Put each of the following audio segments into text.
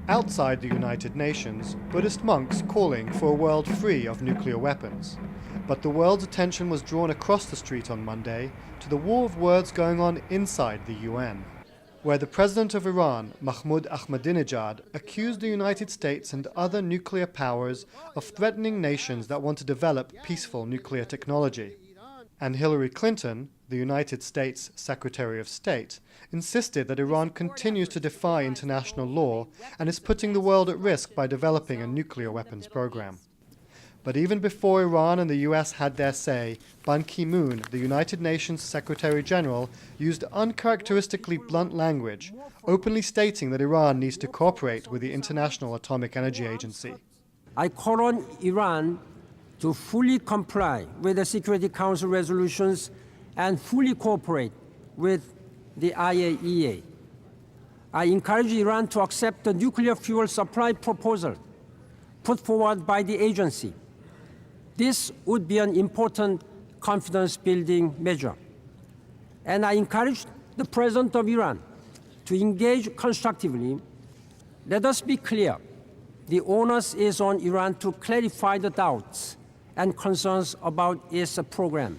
Outside the United Nations, Buddhist monks calling for a world free of nuclear weapons. But the world's attention was drawn across the street on Monday to the war of words going on inside the UN, where the president of Iran, Mahmoud Ahmadinejad, accused the United States and other nuclear powers of threatening nations that want to develop peaceful nuclear technology. And Hillary Clinton, the United States Secretary of State, insisted that Iran continues to defy international law and is putting the world at risk by developing a nuclear weapons program. But even before Iran and the US had their say, Ban Ki-moon, the United Nations Secretary General, used uncharacteristically blunt language, openly stating that Iran needs to cooperate with the International Atomic Energy Agency. I call on Iran to fully comply with the Security Council resolutions and fully cooperate with the IAEA. I encourage Iran to accept the nuclear fuel supply proposal put forward by the agency. This would be an important confidence-building measure. And I encourage the President of Iran to engage constructively. Let us be clear. The onus is on Iran to clarify the doubts and concerns about its program.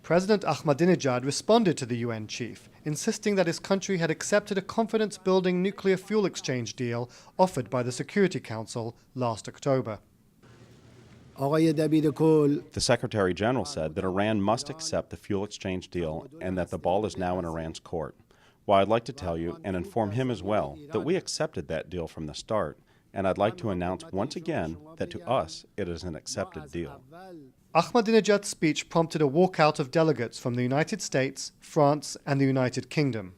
President Ahmadinejad responded to the UN chief, insisting that his country had accepted a confidence-building nuclear fuel exchange deal offered by the Security Council last October. The Secretary General said that Iran must accept the fuel exchange deal and that the ball is now in Iran's court. Well, I'd like to tell you and inform him as well that we accepted that deal from the start, and I'd like to announce once again that to us it is an accepted deal. Ahmadinejad's speech prompted a walkout of delegates from the United States, France, and the United Kingdom.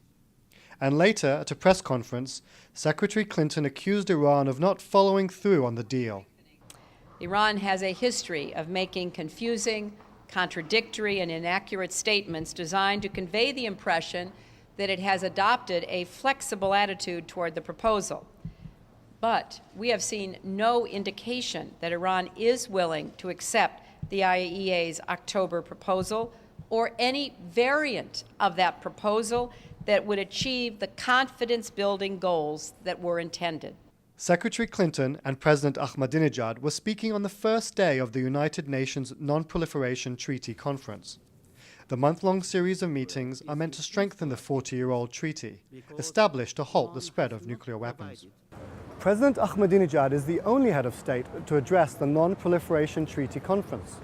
And later, at a press conference, Secretary Clinton accused Iran of not following through on the deal. Iran has a history of making confusing, contradictory, and inaccurate statements designed to convey the impression that it has adopted a flexible attitude toward the proposal. But we have seen no indication that Iran is willing to accept the IAEA's October proposal or any variant of that proposal that would achieve the confidence-building goals that were intended. Secretary Clinton and President Ahmadinejad were speaking on the first day of the United Nations Non-Proliferation Treaty Conference. The month-long series of meetings are meant to strengthen the 40-year-old treaty, established to halt the spread of nuclear weapons. President Ahmadinejad is the only head of state to address the Non-Proliferation Treaty Conference.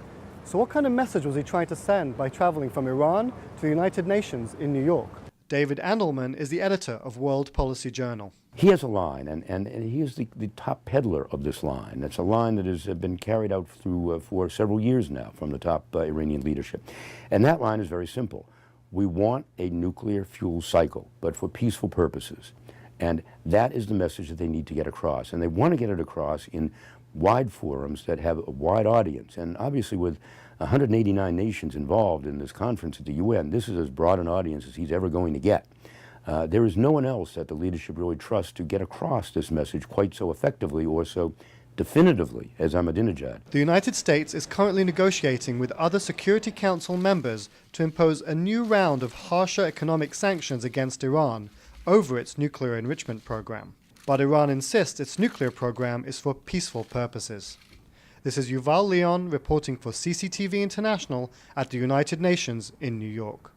So what kind of message was he trying to send by traveling from Iran to the United Nations in New York? David Andelman is the editor of World Policy Journal. He has a line, and he is the top peddler of this line. It's a line that has been carried out for several years now from the top Iranian leadership. And that line is very simple. We want a nuclear fuel cycle, but for peaceful purposes. And that is the message that they need to get across. And they want to get it across in wide forums that have a wide audience. And obviously with 189 nations involved in this conference at the UN, this is as broad an audience as he's ever going to get. There is no one else that the leadership really trusts to get across this message quite so effectively or so definitively as Ahmadinejad. The United States is currently negotiating with other Security Council members to impose a new round of harsher economic sanctions against Iran over its nuclear enrichment program. But Iran insists its nuclear program is for peaceful purposes. This is Yuval Leon reporting for CCTV International at the United Nations in New York.